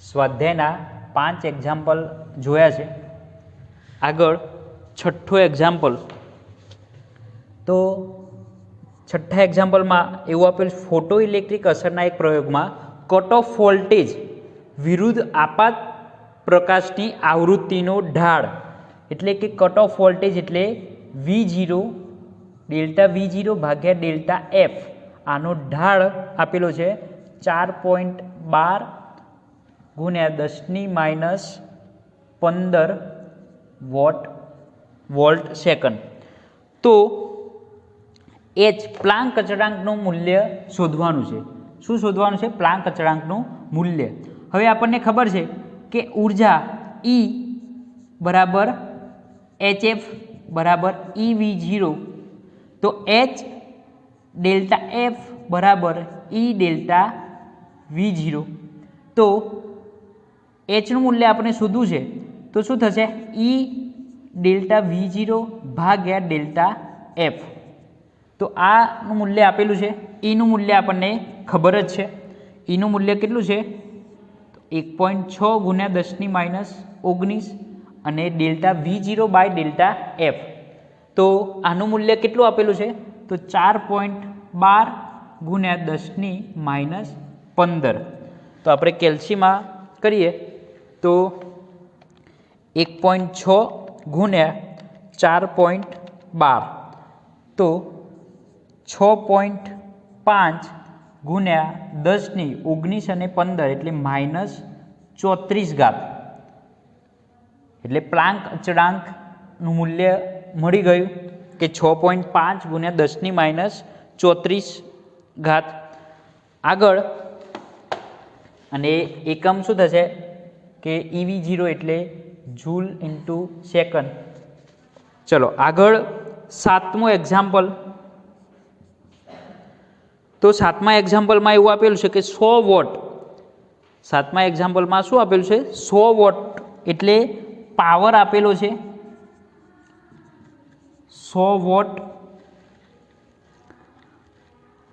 સ્વાધ્યાયના 5 example જોયા છે। આગળ છઠ્ઠું એક્ઝામ્પલ, તો છઠ્ઠા એક્ઝામ્પલમાં એવું આપેલ, ફોટો ઇલેક્ટ્રિક અસરના એક પ્રયોગમાં કટ ઓફ વોલ્ટેજ વિરુદ્ધ આપાત પ્રકાશની આવૃત્તિનો ઢાળ, એટલે કે કટ ઓફ વોલ્ટેજ એટલે V0 ડેલ્ટા V0 ભાગ્યા ડેલ્ટા એફ, આનો ઢાળ આપેલો છે 4.12 ગુણ્યા 10⁻15 વોલ્ટ સેકન્ડ। તો એચ પ્લાન્ક અચળાંકનું મૂલ્ય શોધવાનું છે। શું શોધવાનું છે? પ્લાન્ક અચળાંકનું મૂલ્ય। હવે આપણને ખબર છે કે ઉર્જા E બરાબર HF બરાબર EV0, તો H ડેલ્ટા F બરાબર E ડેલ્ટા V0। તો એચનું મૂલ્ય આપણે શોધવું છે, તો શું થશે? E ડેલ્ટા V0 ભાગ્યા ડેલ્ટા એફ। તો આનું મૂલ્ય આપેલું છે, એનું મૂલ્ય આપણને ખબર જ છે। એનું મૂલ્ય કેટલું છે? 1.6 ગુણ્યા 10⁻19 અને delta V0 by delta F, તો આનું મૂલ્ય કેટલું આપેલું છે? તો 4.12 ગુણ્યા 10⁻15। તો આપણે કેલ્સીમાં કરીએ તો 1.6 ગુણ્યા 4.12, તો 6.5 ગુણ્યા 10⁻19 અને 15 એટલે -34 એટલે પ્લાન્ક અચળાંકનું મૂલ્ય મળી ગયું કે 6.5 ગુણ્યા 10⁻34। આગળ અને એકમ શું થશે કે EV0 એટલે જૂલ ઇન્ટુ સેકન્ડ। ચલો આગળ સાતમું એક્ઝામ્પલ, તો સાતમા એક્ઝામ્પલમાં એવું આપેલું છે કે 100 વોટ, સાતમા એક્ઝામ્પલમાં શું આપેલું છે? 100 વોટ એટલે પાવર આપેલો છે 100 વોટ,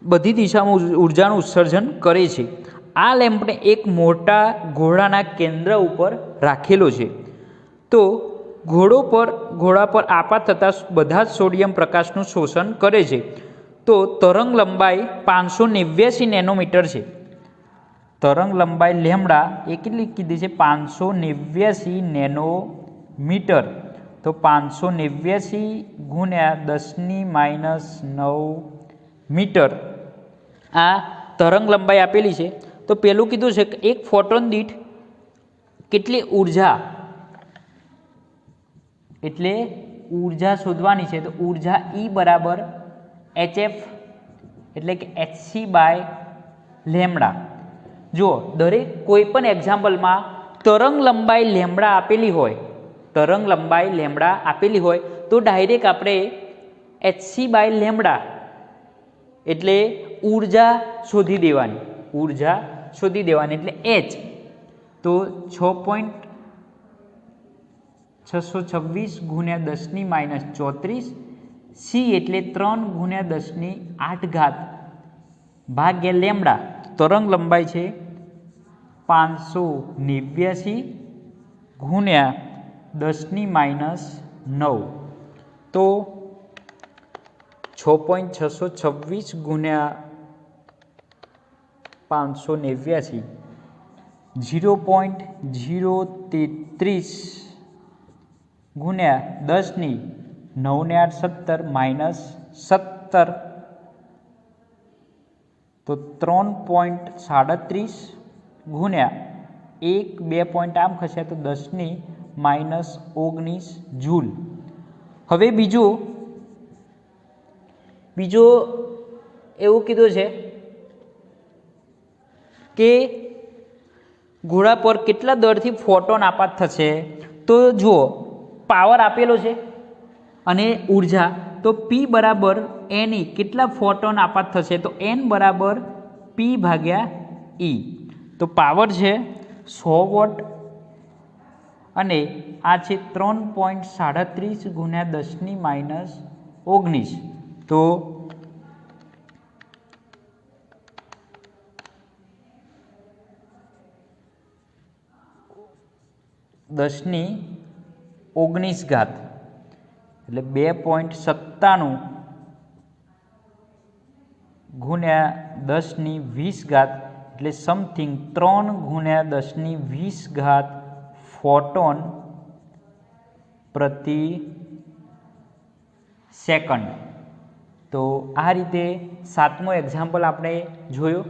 બધી દિશામાં ઉર્જાનું ઉત્સર્જન કરે છે। આ લેમ્પને એક મોટા ઘોડાના કેન્દ્ર ઉપર રાખેલો છે, તો ઘોડા પર આપાત થતાં બધા જ સોડિયમ પ્રકાશનું શોષણ કરે છે। તો તરંગ લંબાઈ 589 નેનોમીટર છે। તરંગ લંબાઈ લેમ્બડા એ કેટલી કીધી છે? 589 નેનોમીટર। તો 589 ગુણ્યા 10⁻9 મીટર આ તરંગ લંબાઈ આપેલી છે। તો પેલું કીધું છે કે એક ફોટોન દીઠ કેટલી ઉર્જા, એટલે ઉર્જા શોધવાની છે। તો ઉર્જા E બરાબર HF એટલે કે HC બાય લેમ્બડા। જુઓ, દરેક કોઈ પણ એક્ઝામ્પલમાં તરંગ લંબાઈ લેમ્બડા આપેલી હોય, તરંગ લંબાઈ લેમ્બડા આપેલી હોય તો ડાયરેક્ટ આપણે HC બાય લેમ્બડા એટલે ઉર્જા શોધી દેવાની, ઉર્જા શોધી દેવાની એટલે H, તો 6.626 ગુણ્યા 10⁻34, C એટલે 3 ગુણ્યા 10⁸ ભાગ્યા લેમ્બડા, તરંગ લંબાઈ છે 589 ગુણ્યા 10⁻9, તો 6.626 ગુણ્યા 589 0.033 ગુણ્યા 10⁻9 17, તો 3.37 ગુણ્યા 1 2 પોઈન્ટ આમ ખસે તો 10⁻19 જૂલ। હવે બીજું એવું કીધું છે કે ઘોડા પર કેટલા દરથી ફોટોન આપાત થશે? તો જુઓ, પાવર આપેલો છે અને ઉર્જા, તો P બરાબર NE કેટલા ફોટોન આપાત થશે? તો N બરાબર P ભાગ્યા E। તો પાવર છે 100 વોટ અને આ છે 3.37 ગુણ્યા 10⁻19, તો 10⁻19 એટલે 2.97 ગુણ્યા 10⁻20 એટલે સમથિંગ 3 ગુણ્યા 10⁻20 ફોટોન પ્રતિ સેકન્ડ। તો આ રીતે 7મો એક્ઝામ્પલ આપણે જોયો।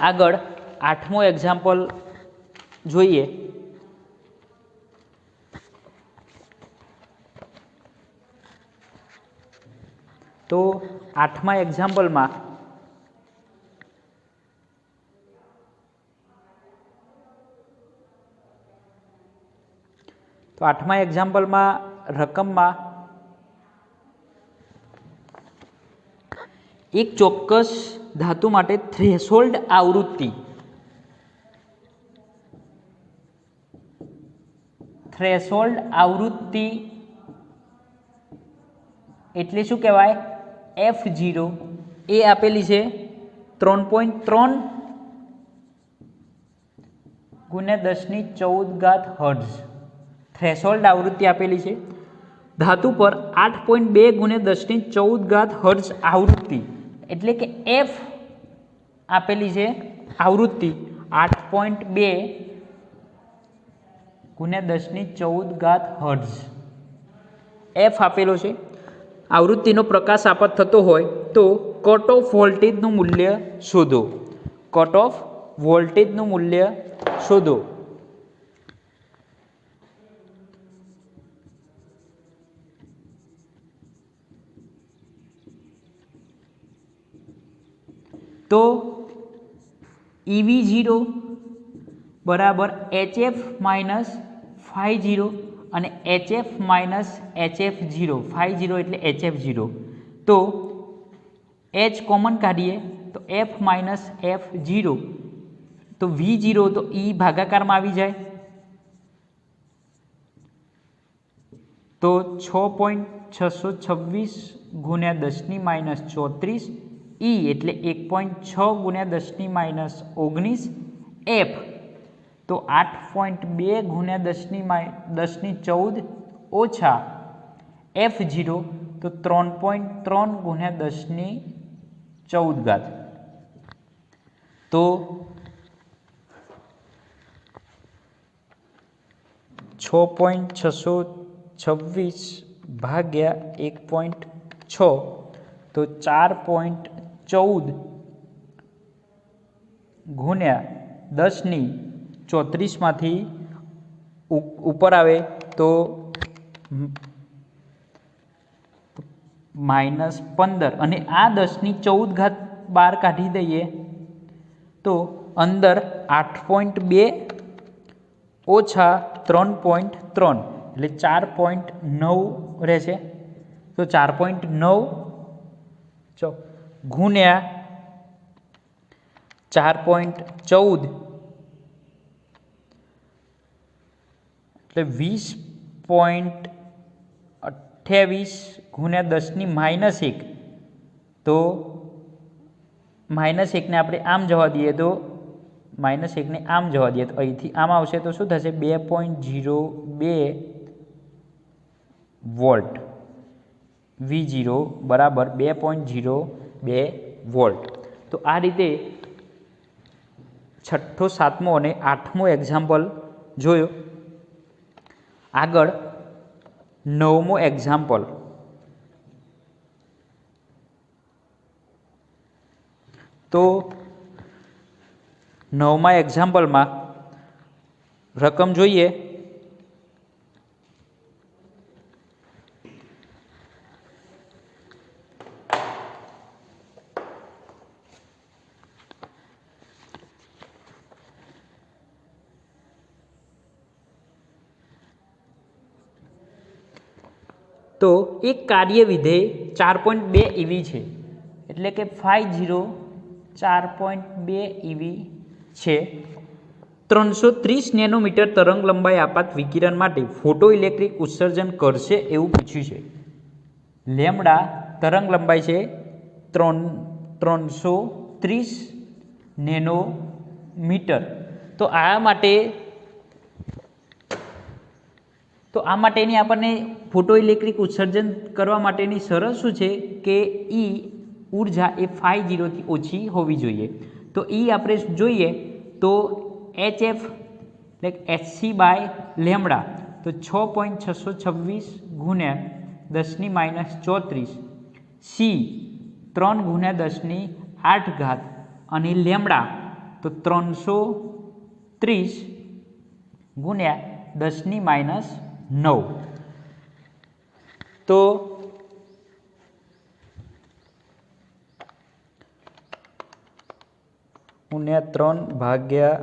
આગળ 8મો એક્ઝામ્પલ જોઈએ। તો 8મા એક્ઝામ્પલમાં રકમમાં એક ચોક્કસ ધાતુ માટે થ્રેશોલ્ડ આવૃત્તિ એટલે શું કહેવાય? F0 એ આપેલી છે 3.3 ગુણ્યા 10⁻14 હર્ટ્ઝ થ્રેશોલ્ડ આવૃત્તિ આપેલી છે। ધાતુ પર 8.2 ગુણ્યા 10⁻14 હર્ટ્ઝ આવૃત્તિ એટલે કે F આપેલી છે આવૃત્તિ 8.2 ગુણ્યા 10⁻14 હર્ટ્ઝ F આપેલો છે। આવૃત્તિનો પ્રકાશ આપત થતો હોય તો કટ ઓફ વોલ્ટેજનું મૂલ્ય શોધો। કટ ઓફ વોલ્ટેજનું મૂલ્ય શોધો। તો EV0 બરાબર HF માઇનસ ∅0 અને HF માઇનસ HF0 ∅0 એટલે HF0। તો H કોમન કાઢીએ તો F માઇનસ F0 તો V0 તો E ભાગાકારમાં આવી જાય તો 6.626 ગુણ્યા 10⁻34 E એટલે 1.6 ગુણ્યા 10⁻19 F તો 8.2 ગુણ્યા 10⁻14 ઓછા F0 તો 3.3 ગુણ્યા 10⁻14 તો 6.626 ભાગ્યા 1.6 તો 4.14 ગુણ્યા 10⁻34માંથી ઉપર આવે તો -15 અને આ 10⁻14 બહાર કાઢી દઈએ તો અંદર 8.2 ઓછા 3.3 એટલે 4.9 રહેશે તો 4.9 ગુણ્યા 4.14 એટલે 20.28 ગુણ્યા 10⁻1 તો -1 ને આપણે આમ જવા દઈએ તો -1 ને આમ જવા દઈએ તો અહીંથી આમ આવશે તો શું થશે 2.02 વોલ્ટ V0 બરાબર 2.02 વોલ્ટ। તો આ રીતે 6ઠ્ઠો 7મો અને 8મો એક્ઝામ્પલ જોયો। આગળ 9મો એક્ઝામ્પલ। તો 9મા એક્ઝામ્પલમાં રકમ જોઈએ। તો એક કાર્ય વિધેય 4.2 EV છે એટલે કે ∅0 4.2 EV છે। 330 નેનોમીટર તરંગ લંબાઈ આપાત વિકિરણ માટે ફોટો ઇલેક્ટ્રિક ઉત્સર્જન કરશે એવું પૂછ્યું છે। લેમ્બડા તરંગ લંબાઈ છે 330 નેનોમીટર। તો આ માટે તો આ માટેની આપણને ફોટો ઇલેક્ટ્રિક ઉત્સર્જન કરવા માટેની શરત શું છે કે ઈ ઉર્જા એ ફાઈ જીરોથી ઓછી હોવી જોઈએ. તો ઈ આપણે જોઈએ તો HF એટલે HC બાય લેમડા તો 6.626 ગુણ્યા 10⁻34 સી 3 ગુણ્યા 10⁸ અને લેમડા તો 330 ગુણ્યા 10⁻9 તો ગુણ્યા 3 ભાગ્યા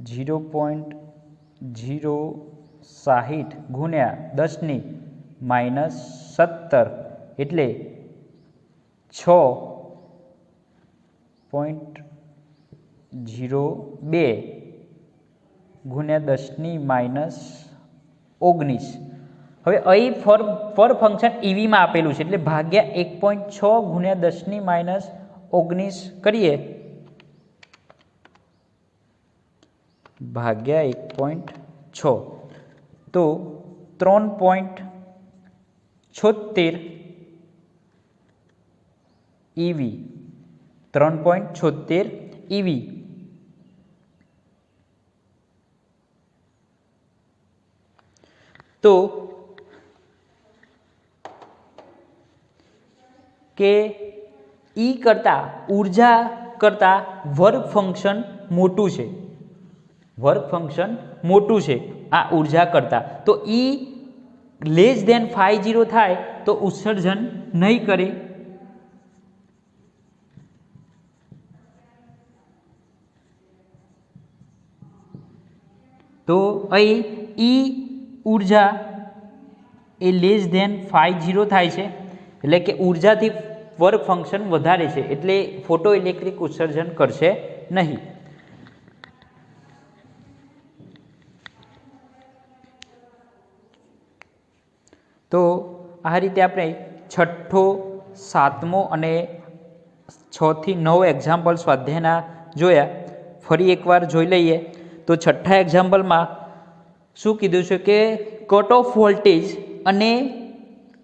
0.060 ગુણ્યા 10⁻17 એટલે 6.02 ગુણ્યા 10⁻19. હવે અહીં ફર ફંક્શન ઈવીમાં આપેલું છે એટલે ભાગ્યા 1.6 ગુણ્યા 10⁻19 કરીએ ભાગ્યા 1.6 તો 3.76 ઈવી 3.76 ઈવી તો કે ઈ કરતાં ઉર્જા કરતાં વર્ક ફંક્શન મોટું છે, વર્ક ફંક્શન મોટું છે આ ઉર્જા કરતાં. તો ઈ લેસ દેન 50 થાય તો ઉત્સર્જન નહીં કરે. તો અહીં ઈ ઉર્જા એ લેસ દેન 50 થાય છે એટલે કે ઉર્જાથી વર્ક ફંક્શન વધારે છે એટલે ફોટો ઇલેક્ટ્રિક ઉત્સર્જન કરશે નહીં. તો આ રીતે આપણે છઠ્ઠો, સાતમો અને 6 થી 9 એક્ઝામ્પલ સ્વાધ્યાયના જોયા. ફરી એકવાર જોઈ લઈએ તો છઠ્ઠા એક્ઝામ્પલમાં શું કીધું છે કે કટ ઓફ વોલ્ટેજ અને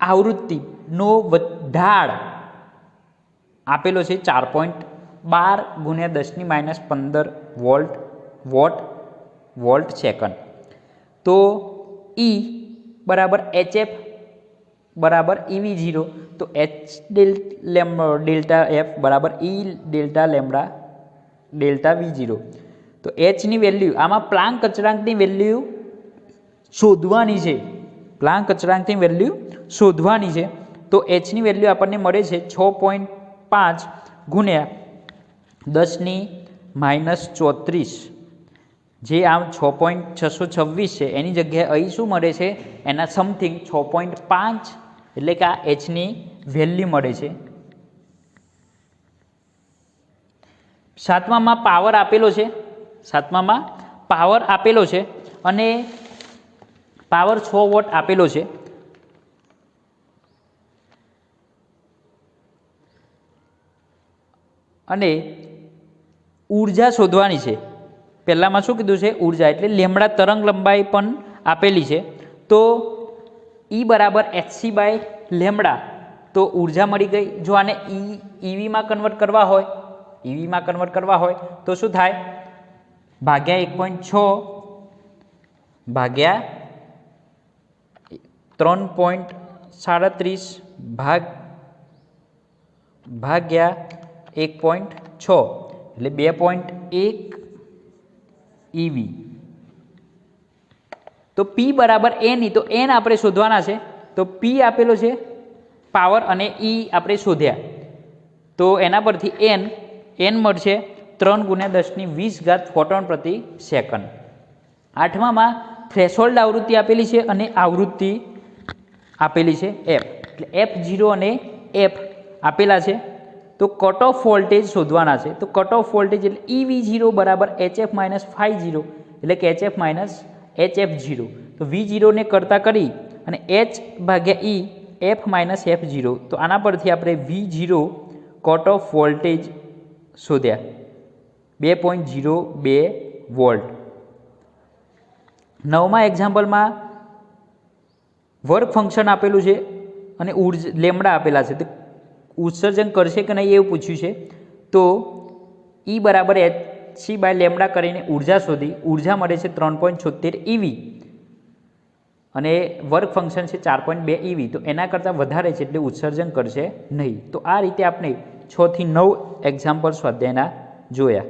આવૃત્તિનો ઢાળ આપેલો છે 4.12 ગુણ્યા 10⁻15 વોલ્ટ સેકન્ડ. તો ઈ બરાબર HF બરાબર EV0 તો H ડેલ્ટા F બરાબર E delta lambda delta V0. તો Hની વેલ્યુ આમાં પ્લાન્ક અચળાંકની વેલ્યુ શોધવાની છે, પ્લાન્ક અચળાંકની વેલ્યુ શોધવાની છે. તો Hની વેલ્યુ આપણને મળે છે 6.5 ગુણ્યા 10⁻34 જે આમ 6.626 છે એની જગ્યાએ અહીં શું મળે છે એના સમથિંગ 6.5 એટલે કે આ Hની વેલ્યુ મળે છે. સાતમામાં પાવર આપેલો છે, સાતમામાં પાવર આપેલો છે અને પાવર 6 વોટ આપેલો છે. અને ઉર્જા શોધવાની છે. પહેલામાં શું કીધું છે ઉર્જા એટલે લેમ્બડા તરંગ લંબાઈ પણ આપેલી છે. તો ઈ બરાબર HC બાય લેમ્બડા તો ઉર્જા મળી ગઈ. જો આને ઈવીમાં કન્વર્ટ કરવા હોય, ઈવીમાં કન્વર્ટ કરવા હોય તો શું થાય ભાગ્યા 1.6 ભાગ્યા 3.37 ભાગ્યા 1.6 એટલે 2.1 ઈવી. તો P બરાબર N તો N આપણે શોધવાના છે. તો P આપેલો છે પાવર અને E આપણે શોધ્યા તો એના પરથી N મળશે 3 ગુણ્યા 10⁻20 ફોટોન પ્રતિ સેકન્ડ. આઠમામાં થ્રેશોલ્ડ આવૃત્તિ આપેલી છે અને આવૃત્તિ આપેલી છે F એટલે F0 અને F આપેલા છે. તો કટ ઓફ વોલ્ટેજ શોધવાના છે. તો કટ ઓફ વોલ્ટેજ એટલે EV0 બરાબર HF માઇનસ 50 એટલે કે HF માઇનસ HF0. તો V0 ને કરતા કરી અને H ભાગ્યા E F માઇનસ F0 તો આના પરથી આપણે V0 કટ ઓફ વોલ્ટેજ શોધ્યા 2.02 વોલ્ટ. 9મા એક્ઝામ્પલમાં વર્ક ફંક્શન આપેલું છે અને લેમડા આપેલા છે, તો ઉત્સર્જન કરશે કે નહીં એવું પૂછ્યું છે. તો E બરાબર hc/લેમડા કરીને ઉર્જા શોધી, ઉર્જા મળે છે 3.76 EV અને વર્ક ફંક્શન છે 4.2 EV, તો એના કરતાં વધારે છે એટલે ઉત્સર્જન કરશે નહીં. તો આ રીતે આપણે 6 થી 9 એક્ઝામ્પલ સ્વાધ્યાયના જોયા.